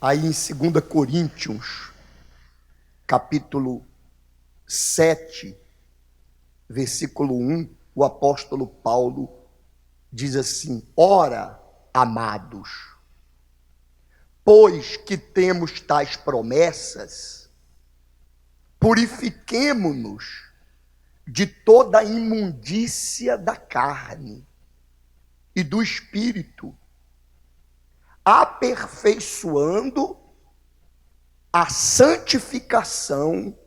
Aí em 2 Coríntios, capítulo 7, versículo 1, o apóstolo Paulo diz assim: ora, amados, pois que temos tais promessas, purifiquemo-nos de toda a imundícia da carne e do espírito, aperfeiçoando a santificação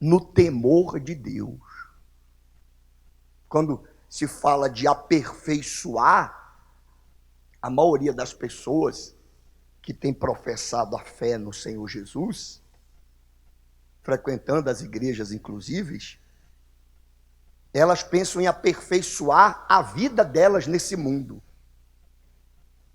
no temor de Deus. Quando se fala de aperfeiçoar, a maioria das pessoas que tem professado a fé no Senhor Jesus, frequentando as igrejas inclusive, elas pensam em aperfeiçoar a vida delas nesse mundo.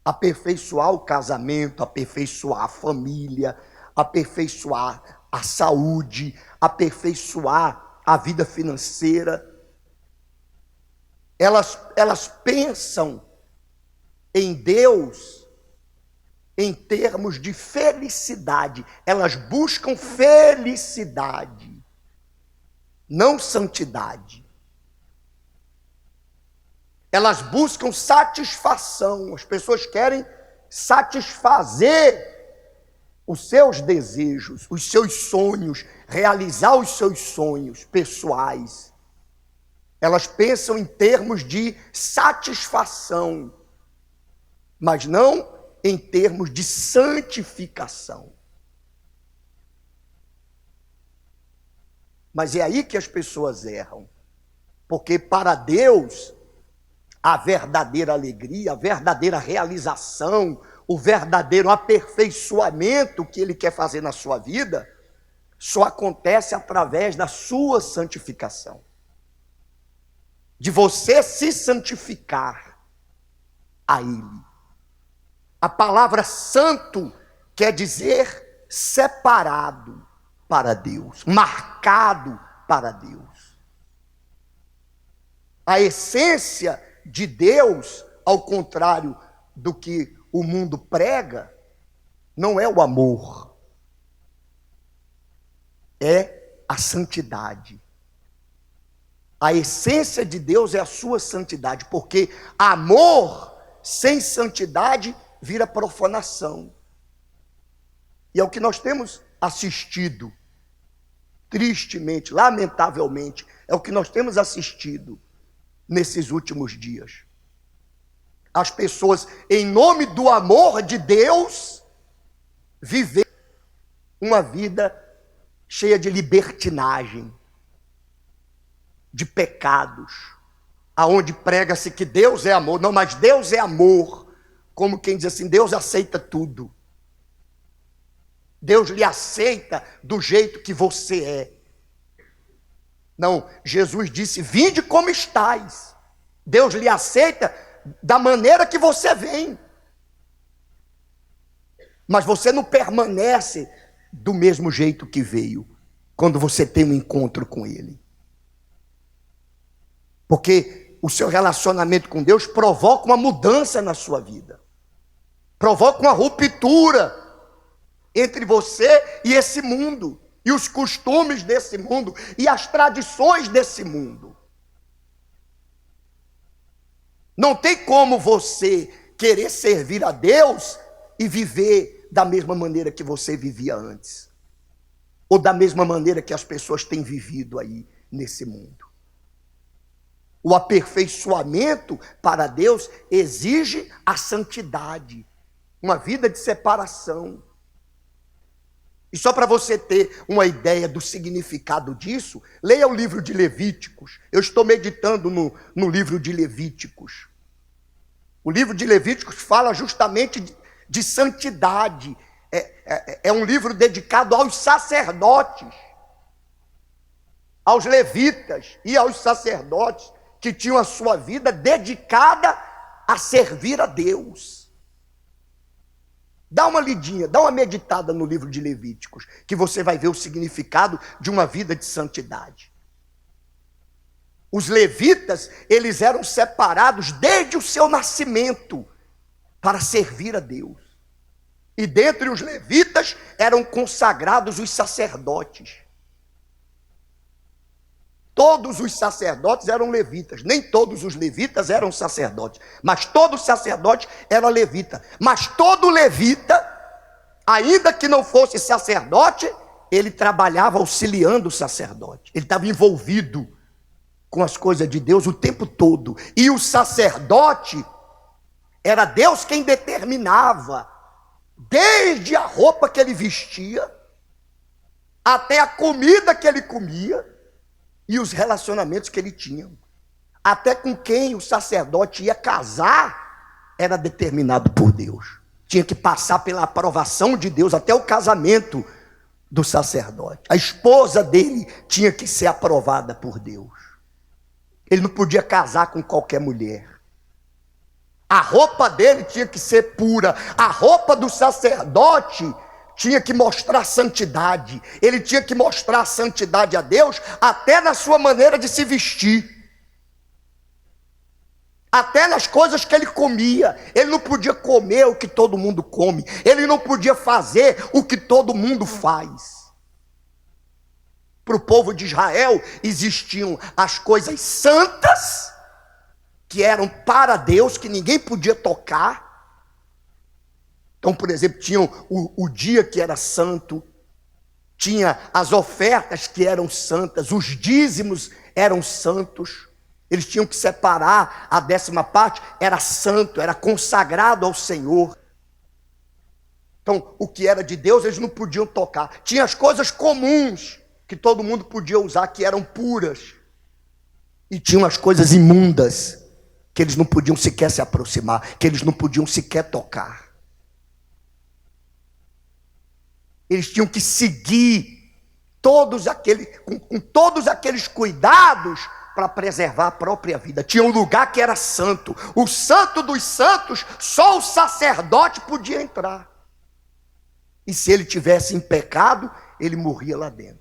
Aperfeiçoar o casamento, aperfeiçoar a família, aperfeiçoar a saúde, aperfeiçoar a vida financeira. Elas pensam em Deus em termos de felicidade. Elas buscam felicidade, não santidade. Elas buscam satisfação. As pessoas querem satisfazer os seus desejos, os seus sonhos, realizar os seus sonhos pessoais. Elas pensam em termos de satisfação, mas não em termos de santificação. Mas é aí que as pessoas erram, porque para Deus a verdadeira alegria, a verdadeira realização, o verdadeiro aperfeiçoamento que Ele quer fazer na sua vida, só acontece através da sua santificação. De você se santificar a Ele. A palavra santo quer dizer separado para Deus, marcado para Deus. A essência de Deus, ao contrário do que o mundo prega, não é o amor, é a santidade. A essência de Deus é a sua santidade, porque amor sem santidade vira profanação. E é o que nós temos assistido, tristemente, lamentavelmente, é o que nós temos assistido nesses últimos dias. As pessoas, em nome do amor de Deus, viver uma vida cheia de libertinagem, de pecados, aonde prega-se que Deus é amor. Não, mas Deus é amor, como quem diz assim: Deus aceita tudo. Deus lhe aceita do jeito que você é. Não, Jesus disse: vinde como estais. Deus lhe aceita da maneira que você vem. Mas você não permanece do mesmo jeito que veio, quando você tem um encontro com Ele. Porque o seu relacionamento com Deus provoca uma mudança na sua vida. Provoca uma ruptura entre você e esse mundo, e os costumes desse mundo, e as tradições desse mundo. Não tem como você querer servir a Deus e viver da mesma maneira que você vivia antes, ou da mesma maneira que as pessoas têm vivido aí nesse mundo. O aperfeiçoamento para Deus exige a santidade, uma vida de separação. E só para você ter uma ideia do significado disso, leia o livro de Levíticos. Eu estou meditando no livro de Levíticos. O livro de Levíticos fala justamente de santidade. É um livro dedicado aos sacerdotes, aos levitas e aos sacerdotes que tinham a sua vida dedicada a servir a Deus. Dá uma lidinha, dá uma meditada no livro de Levíticos, que você vai ver o significado de uma vida de santidade. Os levitas, eles eram separados desde o seu nascimento para servir a Deus. E dentre os levitas eram consagrados os sacerdotes. Todos os sacerdotes eram levitas. Nem todos os levitas eram sacerdotes, mas todo sacerdote era levita. Mas todo levita, ainda que não fosse sacerdote, ele trabalhava auxiliando o sacerdote. Ele estava envolvido com as coisas de Deus o tempo todo. E o sacerdote, era Deus quem determinava, desde a roupa que ele vestia, até a comida que ele comia, e os relacionamentos que ele tinha. Até com quem o sacerdote ia casar, era determinado por Deus. Tinha que passar pela aprovação de Deus, até o casamento do sacerdote. A esposa dele tinha que ser aprovada por Deus. Ele não podia casar com qualquer mulher. A roupa dele tinha que ser pura. A roupa do sacerdote tinha que mostrar santidade. Ele tinha que mostrar a santidade a Deus até na sua maneira de se vestir. Até nas coisas que ele comia. Ele não podia comer o que todo mundo come. Ele não podia fazer o que todo mundo faz. Para o povo de Israel existiam as coisas santas, que eram para Deus, que ninguém podia tocar. Então, por exemplo, tinham o dia que era santo, tinha as ofertas que eram santas, os dízimos eram santos, eles tinham que separar a 10ª parte, era santo, era consagrado ao Senhor. Então, o que era de Deus, eles não podiam tocar. Tinha as coisas comuns, que todo mundo podia usar, que eram puras. E tinham as coisas imundas, que eles não podiam sequer se aproximar, que eles não podiam sequer tocar. Eles tinham que seguir com todos aqueles cuidados para preservar a própria vida. Tinha um lugar que era santo. O santo dos santos, só o sacerdote podia entrar. E se ele tivesse em pecado, ele morria lá dentro.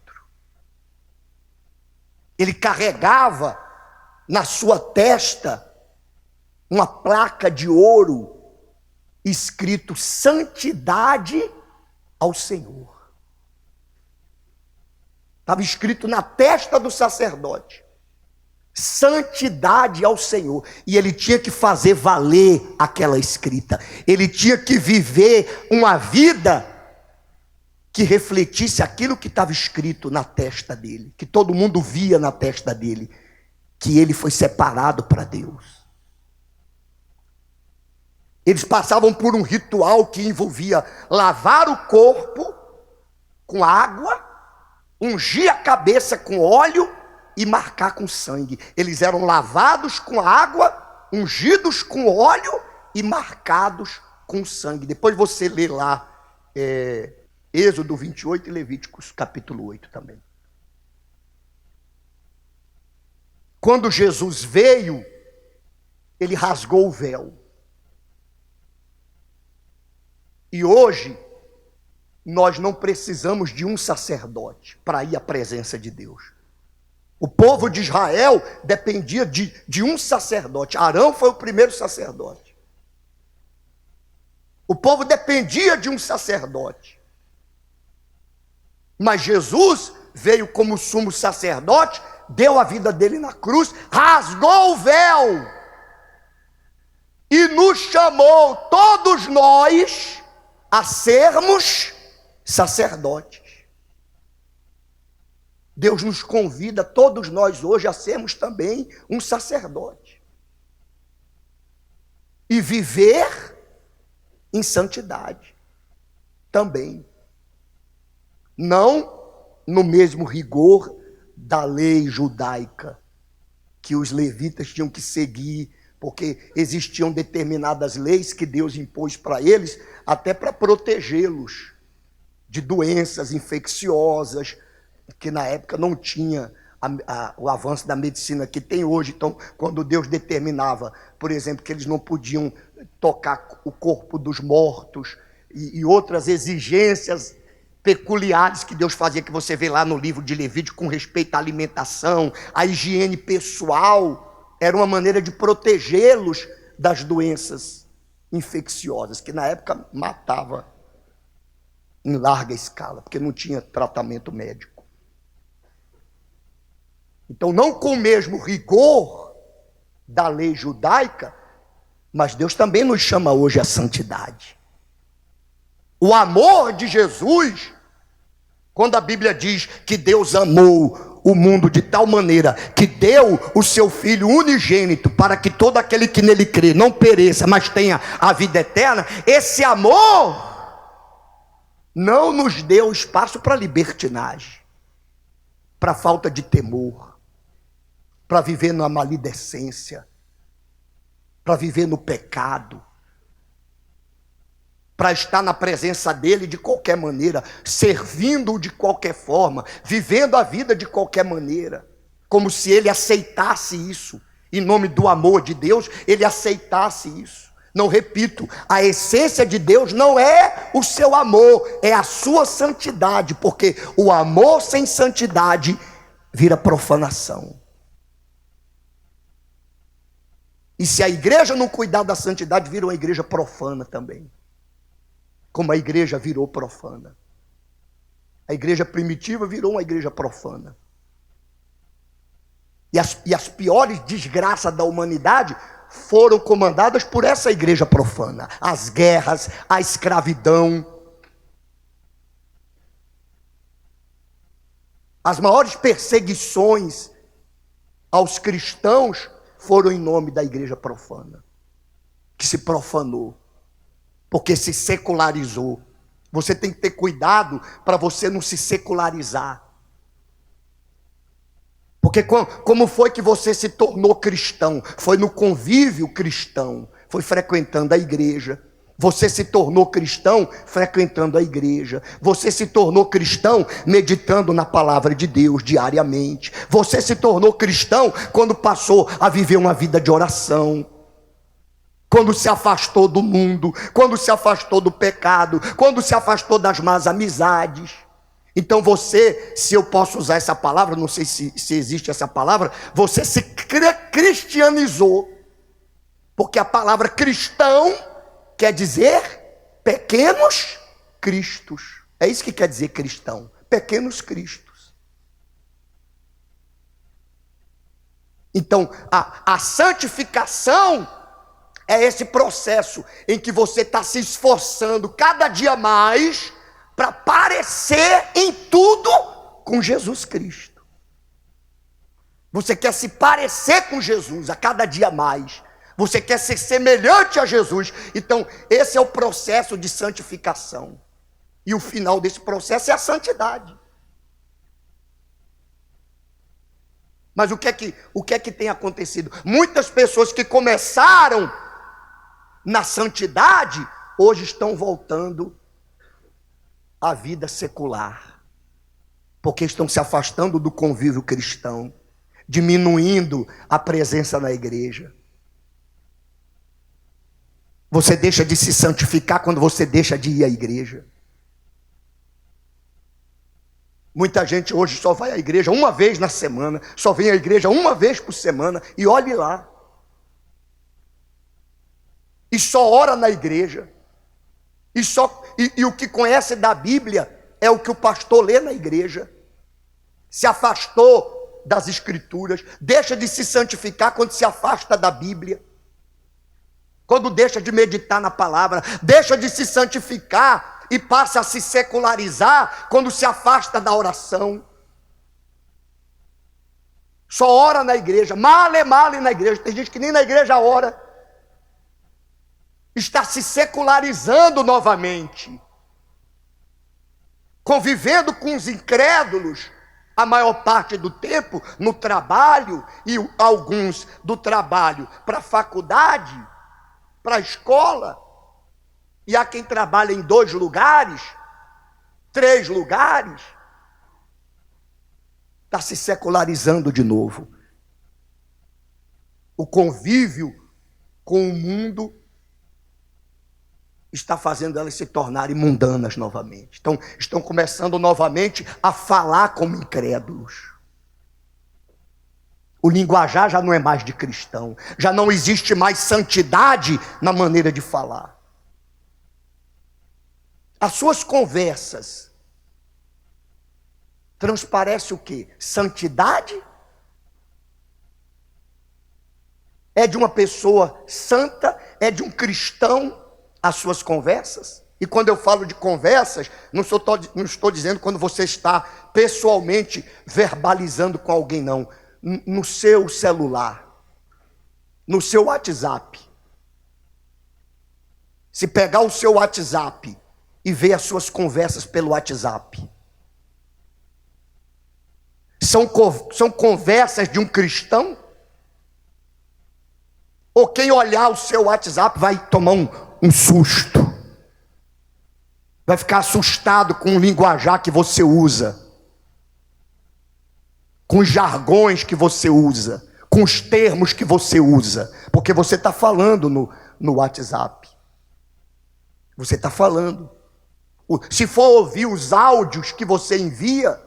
Ele carregava na sua testa uma placa de ouro escrito santidade ao Senhor. Estava escrito na testa do sacerdote, santidade ao Senhor. E ele tinha que fazer valer aquela escrita. Ele tinha que viver uma vida que refletisse aquilo que estava escrito na testa dele, que todo mundo via na testa dele, que ele foi separado para Deus. Eles passavam por um ritual que envolvia lavar o corpo com água, ungir a cabeça com óleo e marcar com sangue. Eles eram lavados com água, ungidos com óleo e marcados com sangue. Depois você lê lá Êxodo 28 e Levíticos capítulo 8 também. Quando Jesus veio, ele rasgou o véu. E hoje, nós não precisamos de um sacerdote para ir à presença de Deus. O povo de Israel dependia de um sacerdote. Arão foi o primeiro sacerdote. O povo dependia de um sacerdote. Mas Jesus veio como sumo sacerdote, deu a vida dele na cruz, rasgou o véu e nos chamou, todos nós, a sermos sacerdotes. Deus nos convida, todos nós hoje, a sermos também um sacerdote. E viver em santidade também. Não no mesmo rigor da lei judaica, que os levitas tinham que seguir, porque existiam determinadas leis que Deus impôs para eles, até para protegê-los de doenças infecciosas, que na época não tinha o avanço da medicina que tem hoje. Então, quando Deus determinava, por exemplo, que eles não podiam tocar o corpo dos mortos, e outras exigências peculiares que Deus fazia, que você vê lá no livro de Levítico, com respeito à alimentação, à higiene pessoal, era uma maneira de protegê-los das doenças infecciosas, que na época matava em larga escala, porque não tinha tratamento médico. Então, não com o mesmo rigor da lei judaica, mas Deus também nos chama hoje à santidade. O amor de Jesus, quando a Bíblia diz que Deus amou o mundo de tal maneira que deu o seu Filho unigênito para que todo aquele que nele crê não pereça, mas tenha a vida eterna, esse amor não nos deu espaço para libertinagem, para falta de temor, para viver na maledicência, para viver no pecado, para estar na presença dele de qualquer maneira, servindo-o de qualquer forma, vivendo a vida de qualquer maneira, como se ele aceitasse isso, em nome do amor de Deus, ele aceitasse isso. Não, repito, a essência de Deus não é o seu amor, é a sua santidade, porque o amor sem santidade vira profanação. E se a igreja não cuidar da santidade, vira uma igreja profana também. Como a igreja virou profana. A igreja primitiva virou uma igreja profana. E as piores desgraças da humanidade foram comandadas por essa igreja profana. As guerras, a escravidão. As maiores perseguições aos cristãos foram em nome da igreja profana, que se profanou, porque se secularizou. Você tem que ter cuidado para você não se secularizar. Porque como foi que você se tornou cristão? Foi no convívio cristão, foi frequentando a igreja. Você se tornou cristão frequentando a igreja. Você se tornou cristão meditando na palavra de Deus diariamente. Você se tornou cristão quando passou a viver uma vida de oração. Quando se afastou do mundo, quando se afastou do pecado, quando se afastou das más amizades. Então você, se eu posso usar essa palavra, não sei se existe essa palavra, você se cristianizou. Porque a palavra cristão quer dizer pequenos cristos. É isso que quer dizer cristão, pequenos cristos. Então, a santificação é esse processo em que você está se esforçando cada dia mais para parecer em tudo com Jesus Cristo. Você quer se parecer com Jesus a cada dia mais. Você quer ser semelhante a Jesus. Então, esse é o processo de santificação. E o final desse processo é a santidade. Mas o que é que tem acontecido? Muitas pessoas que começaram na santidade, hoje estão voltando à vida secular. Porque estão se afastando do convívio cristão, diminuindo a presença na igreja. Você deixa de se santificar quando você deixa de ir à igreja. Muita gente hoje só vai à igreja uma vez na semana, só vem à igreja uma vez por semana, e olhe lá. E só ora na igreja. E o que conhece da Bíblia é o que o pastor lê na igreja. Se afastou das Escrituras, deixa de se santificar quando se afasta da Bíblia. Quando deixa de meditar na palavra, deixa de se santificar e passa a se secularizar quando se afasta da oração. Só ora na igreja, male na igreja. Tem gente que nem na igreja ora. Está se secularizando novamente, convivendo com os incrédulos a maior parte do tempo no trabalho, e alguns do trabalho para a faculdade, para a escola, e há quem trabalha em 2 lugares, 3 lugares, está se secularizando de novo. O convívio com o mundo está fazendo elas se tornarem mundanas novamente. Então, estão começando novamente a falar como incrédulos. O linguajar já não é mais de cristão. Já não existe mais santidade na maneira de falar. As suas conversas transparece o quê? Santidade? É de uma pessoa santa? É de um cristão as suas conversas? E quando eu falo de conversas, não estou dizendo quando você está pessoalmente verbalizando com alguém, não. No seu celular, no seu WhatsApp. Se pegar o seu WhatsApp e ver as suas conversas pelo WhatsApp, são conversas de um cristão? Ou quem olhar o seu WhatsApp vai tomar um susto? Vai ficar assustado com o linguajar que você usa, com os jargões que você usa, com os termos que você usa, porque você está falando no WhatsApp. Você está falando. Se for ouvir os áudios que você envia,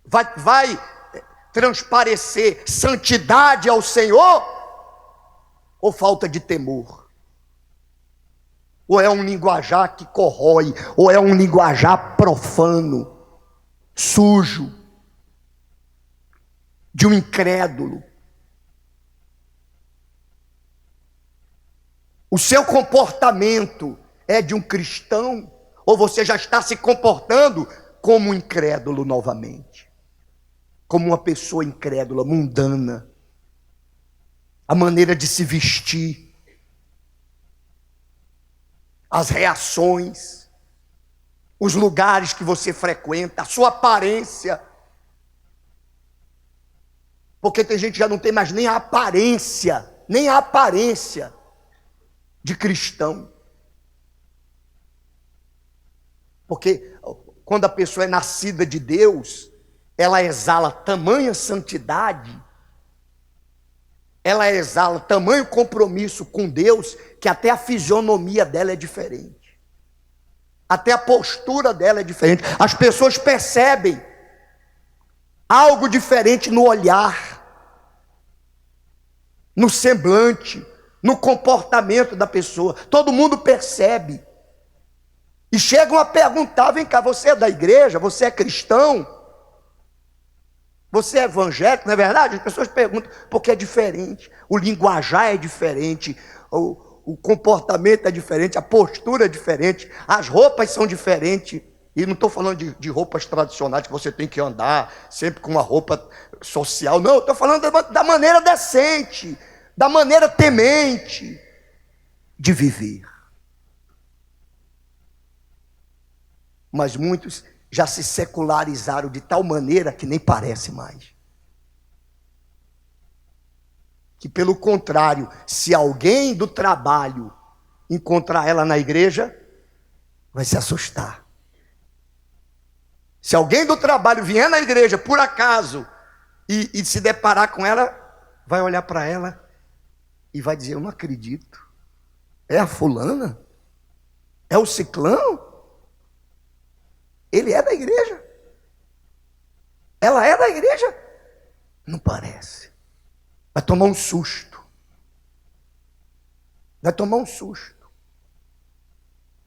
vai transparecer santidade ao Senhor ou falta de temor? Ou é um linguajar que corrói, ou é um linguajar profano, sujo, de um incrédulo? O seu comportamento é de um cristão, ou você já está se comportando como um incrédulo novamente? Como uma pessoa incrédula, mundana. A maneira de se vestir, as reações, os lugares que você frequenta, a sua aparência. Porque tem gente que já não tem mais nem a aparência de cristão. Porque quando a pessoa é nascida de Deus, ela exala tamanha santidade, ela exala tamanho compromisso com Deus, que até a fisionomia dela é diferente. Até a postura dela é diferente. As pessoas percebem algo diferente no olhar, no semblante, no comportamento da pessoa. Todo mundo percebe. E chegam a perguntar: vem cá, você é da igreja? Você é cristão? Você é evangélico, não é verdade? As pessoas perguntam porque é diferente. O linguajar é diferente, o comportamento é diferente, a postura é diferente, as roupas são diferentes. E não estou falando de roupas tradicionais que você tem que andar sempre com uma roupa social. Não, estou falando da maneira decente, da maneira temente de viver. Mas muitos já se secularizaram de tal maneira que nem parece mais. Que pelo contrário, se alguém do trabalho encontrar ela na igreja, vai se assustar. Se alguém do trabalho vier na igreja, por acaso, e se deparar com ela, vai olhar para ela e vai dizer: eu não acredito. É a fulana? É o ciclano? Ele é da igreja? Ela é da igreja? Não parece. Vai tomar um susto. Vai tomar um susto.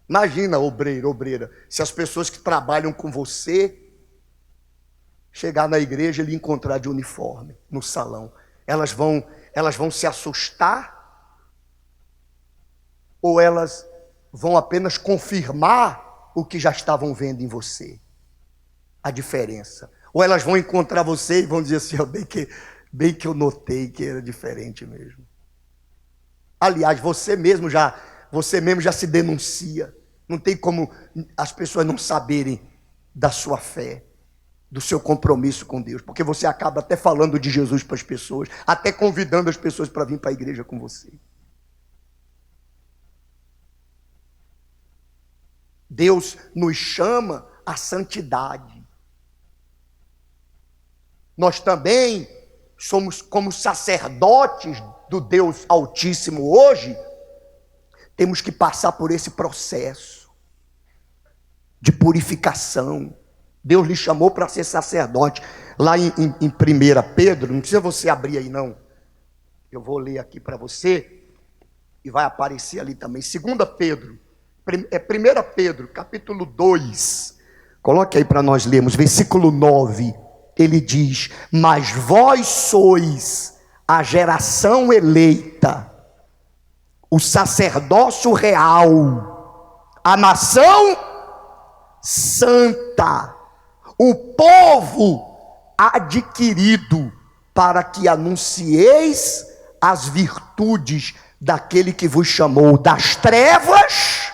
Imagina, obreiro, obreira, se as pessoas que trabalham com você chegar na igreja e lhe encontrar de uniforme no salão. Elas vão se assustar? Ou elas vão apenas confirmar o que já estavam vendo em você? A diferença. Ou elas vão encontrar você e vão dizer assim: bem que eu notei que era diferente mesmo. Aliás, você mesmo já se denuncia. Não tem como as pessoas não saberem da sua fé, do seu compromisso com Deus, porque você acaba até falando de Jesus para as pessoas, até convidando as pessoas para vir para a igreja com você. Deus nos chama à santidade. Nós também somos, como sacerdotes do Deus Altíssimo hoje, temos que passar por esse processo de purificação. Deus lhe chamou para ser sacerdote. Lá em 1 Pedro, não precisa você abrir aí não, eu vou ler aqui para você. E vai aparecer ali também. 2 Pedro, 1 Pedro, capítulo 2. Coloque aí para nós lermos, versículo 9. Ele diz: mas vós sois a geração eleita, o sacerdócio real, a nação santa, o povo adquirido, para que anuncieis as virtudes daquele que vos chamou das trevas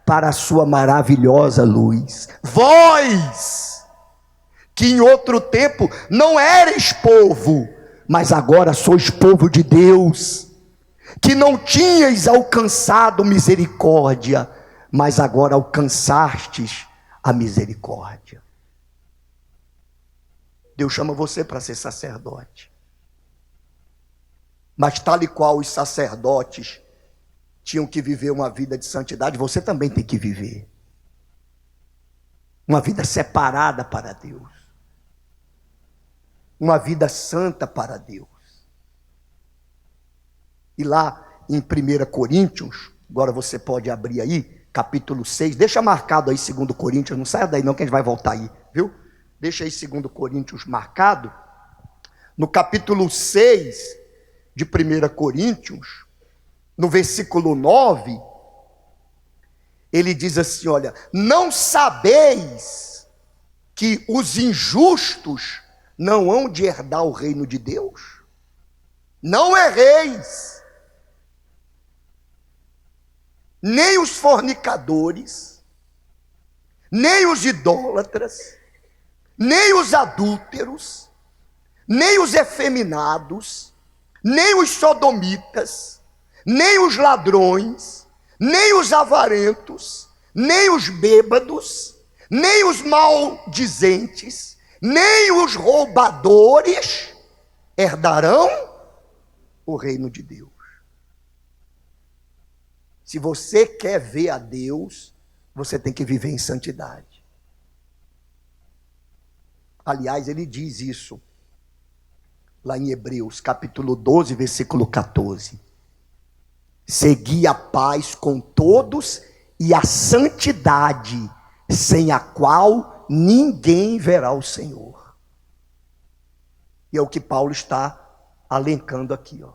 para a sua maravilhosa luz. Vós, que em outro tempo não eres povo, mas agora sois povo de Deus, que não tinhais alcançado misericórdia, mas agora alcançastes a misericórdia. Deus chama você para ser sacerdote. Mas tal e qual os sacerdotes tinham que viver uma vida de santidade, você também tem que viver. Uma vida separada para Deus. Uma vida santa para Deus. E lá em 1 Coríntios, agora você pode abrir aí, capítulo 6, deixa marcado aí 2 Coríntios, não saia daí não que a gente vai voltar aí, viu? Deixa aí 2 Coríntios marcado, no capítulo 6 de 1 Coríntios, no versículo 9, ele diz assim, olha, não sabeis que os injustos não hão de herdar o reino de Deus? Não erreis, nem os fornicadores, nem os idólatras, nem os adúlteros, nem os efeminados, nem os sodomitas, nem os ladrões, nem os avarentos, nem os bêbados, nem os maldizentes, nem os roubadores herdarão o reino de Deus. Se você quer ver a Deus, você tem que viver em santidade. Aliás, ele diz isso lá em Hebreus, capítulo 12, versículo 14. Segui a paz com todos e a santidade, sem a qual ninguém verá o Senhor. E é o que Paulo está alencando aqui, ó.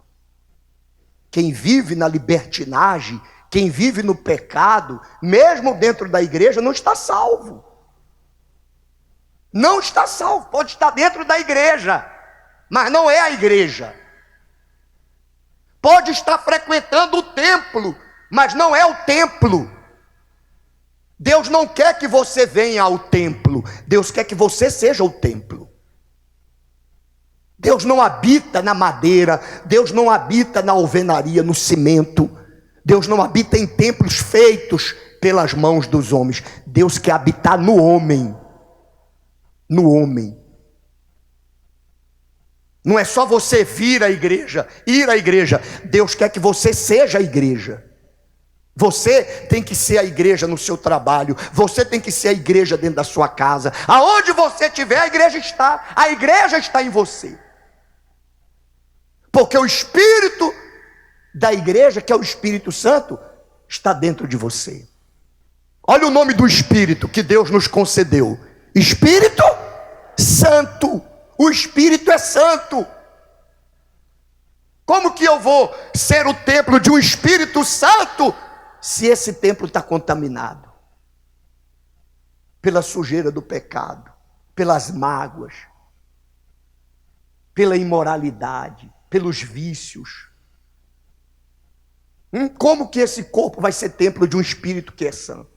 Quem vive na libertinagem, quem vive no pecado, mesmo dentro da igreja, não está salvo. Não está salvo, pode estar dentro da igreja, mas não é a igreja. Pode estar frequentando o templo, mas não é o templo. Deus não quer que você venha ao templo, Deus quer que você seja o templo. Deus não habita na madeira, Deus não habita na alvenaria, no cimento. Deus não habita em templos feitos pelas mãos dos homens. Deus quer habitar no homem. No homem. Não é só você vir à igreja, ir à igreja. Deus quer que você seja a igreja. Você tem que ser a igreja no seu trabalho. Você tem que ser a igreja dentro da sua casa. Aonde você estiver, a igreja está. A igreja está em você. Porque o Espírito da igreja, que é o Espírito Santo, está dentro de você. Olha o nome do Espírito que Deus nos concedeu. Espírito Santo. O Espírito é santo. Como que eu vou ser o templo de um Espírito Santo se esse templo está contaminado pela sujeira do pecado, pelas mágoas, pela imoralidade, pelos vícios? Como que esse corpo vai ser templo de um Espírito que é santo?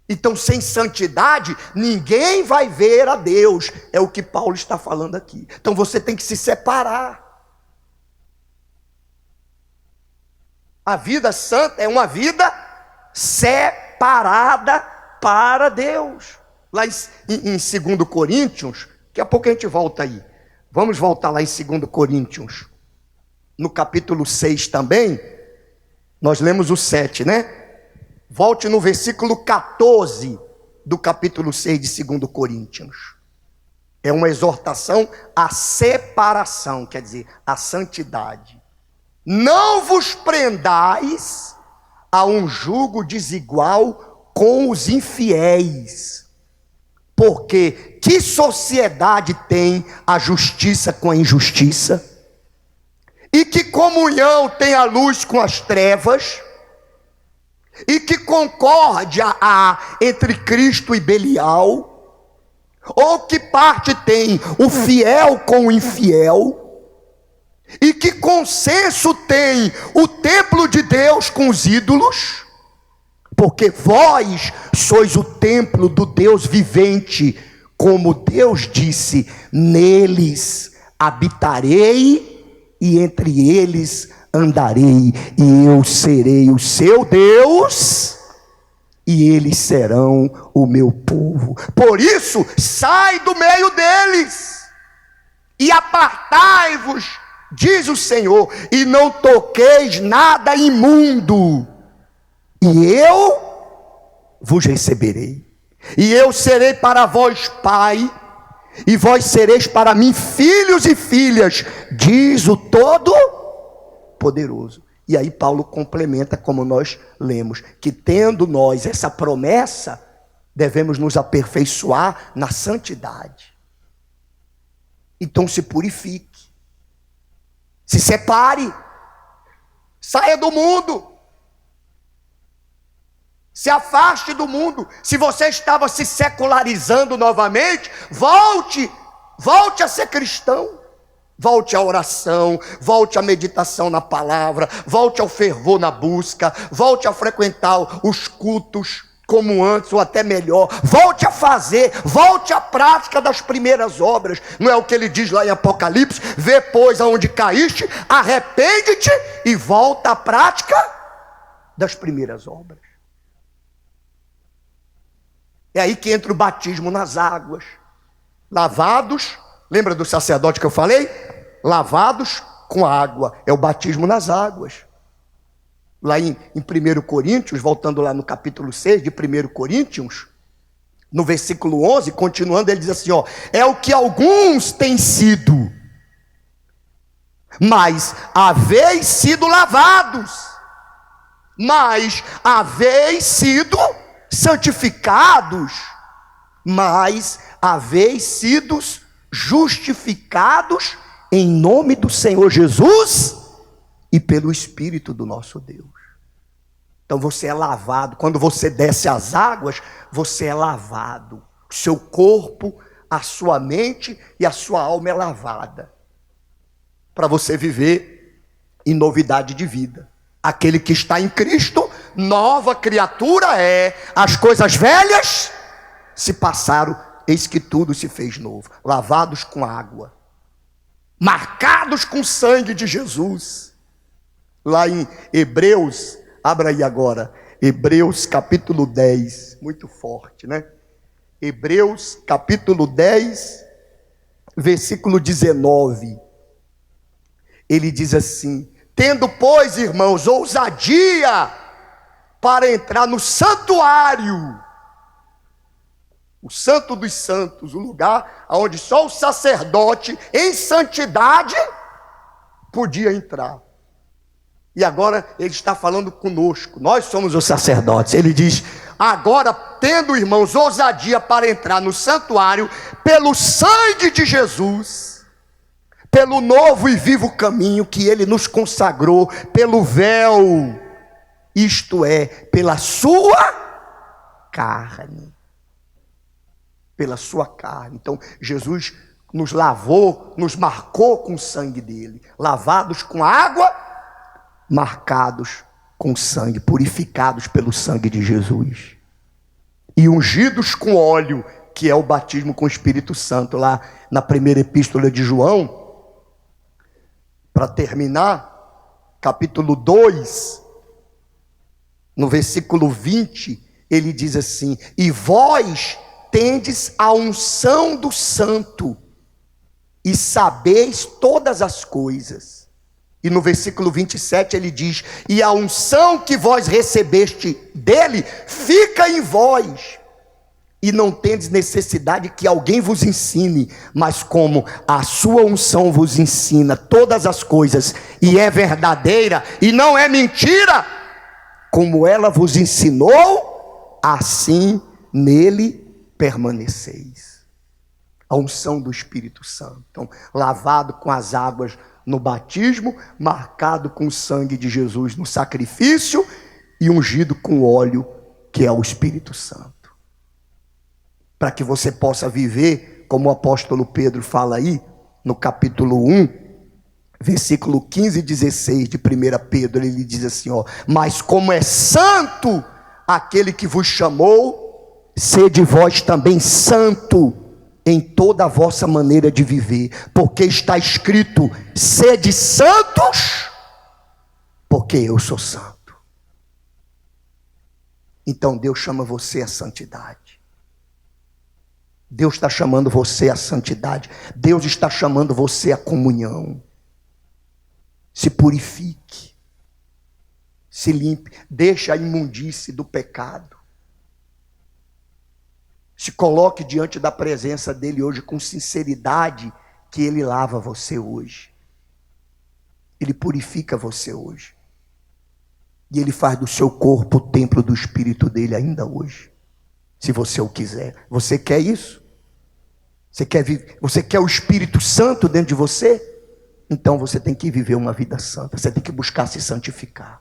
Então, sem santidade, ninguém vai ver a Deus. É o que Paulo está falando aqui. Então, você tem que se separar. A vida santa é uma vida separada para Deus. Lá em 2 Coríntios, daqui a pouco a gente volta aí. Vamos voltar lá em 2 Coríntios. No capítulo 6 também, nós lemos o 7, né? Volte no versículo 14 do capítulo 6 de 2 Coríntios. É uma exortação à separação, quer dizer, à santidade. não vos prendais a um jugo desigual com os infiéis. Porque que sociedade tem a justiça com a injustiça? E que comunhão tem a luz com as trevas? E que concórdia há entre Cristo e Belial? Ou que parte tem o fiel com o infiel? E que consenso tem o templo de Deus com os ídolos? Porque vós sois o templo do Deus vivente, como Deus disse: neles habitarei e entre eles andarei, e eu serei o seu Deus, e eles serão o meu povo. Por isso, sai do meio deles, e apartai-vos, diz o Senhor, e não toqueis nada imundo, e eu vos receberei, e eu serei para vós pai, e vós sereis para mim filhos e filhas, diz o Todo-Poderoso. E aí Paulo complementa, como nós lemos, que tendo nós essa promessa, devemos nos aperfeiçoar na santidade. Então se purifique, se separe, saia do mundo, se afaste do mundo. Se você estava se secularizando novamente, volte a ser cristão. Volte à oração, volte à meditação na palavra, volte ao fervor na busca, volte a frequentar os cultos como antes ou até melhor, volte à prática das primeiras obras. Não é o que ele diz lá em Apocalipse: vê pois aonde caíste, arrepende-te e volta à prática das primeiras obras. É aí que entra o batismo nas águas. Lavados, lembra do sacerdote que eu falei? Lavados com água, é o batismo nas águas. Lá em 1 Coríntios, voltando lá no capítulo 6 de 1 Coríntios, no versículo 11, continuando, ele diz assim, ó: é o que alguns têm sido, mas haveis sido lavados, mas haveis sido santificados, mas haveis sido justificados em nome do Senhor Jesus e pelo Espírito do nosso Deus. Então você é lavado. Quando você desce as águas, você é lavado. O seu corpo, a sua mente e a sua alma é lavada, para você viver em novidade de vida. Aquele que está em Cristo, nova criatura é. As coisas velhas se passaram, eis que tudo se fez novo. Lavados com água, marcados com o sangue de Jesus. Lá em Hebreus, abra aí agora, Hebreus capítulo 10, muito forte, né? Hebreus capítulo 10, versículo 19. Ele diz assim: tendo, pois, irmãos, ousadia para entrar no santuário, o santo dos santos, o lugar onde só o sacerdote em santidade podia entrar. E agora ele está falando conosco, nós somos os sacerdotes. Ele diz: agora, tendo, irmãos, ousadia para entrar no santuário, pelo sangue de Jesus, pelo novo e vivo caminho que ele nos consagrou, pelo véu, isto é, pela sua carne. Pela sua carne. Então Jesus nos lavou, nos marcou com o sangue dele. Lavados com água, marcados com sangue, purificados pelo sangue de Jesus. E ungidos com óleo, que é o batismo com o Espírito Santo. Lá na primeira epístola de João, para terminar, capítulo 2, no versículo 20, ele diz assim: e vós tendes a unção do santo, e sabeis todas as coisas. E no versículo 27 ele diz: e a unção que vós recebeste dele, fica em vós, e não tendes necessidade que alguém vos ensine, mas como a sua unção vos ensina todas as coisas, e é verdadeira, e não é mentira, como ela vos ensinou, assim nele permaneceis. A unção do Espírito Santo. Então, lavado com as águas no batismo, marcado com o sangue de Jesus no sacrifício, e ungido com óleo, que é o Espírito Santo. Para que você possa viver, como o apóstolo Pedro fala aí, no capítulo 1, versículo 15 e 16 de 1 Pedro, ele diz assim, mas como é santo aquele que vos chamou, sede vós também santo em toda a vossa maneira de viver, porque está escrito, sede santos, porque eu sou santo. Então Deus chama você à santidade. Deus está chamando você à santidade. Deus está chamando você à comunhão. Se purifique, se limpe, deixe a imundície do pecado. Se coloque diante da presença dele hoje com sinceridade, que ele lava você hoje. Ele purifica você hoje. E ele faz do seu corpo o templo do Espírito dele ainda hoje. Se você o quiser. Você quer isso? Você quer o Espírito Santo dentro de você? Então você tem que viver uma vida santa. Você tem que buscar se santificar.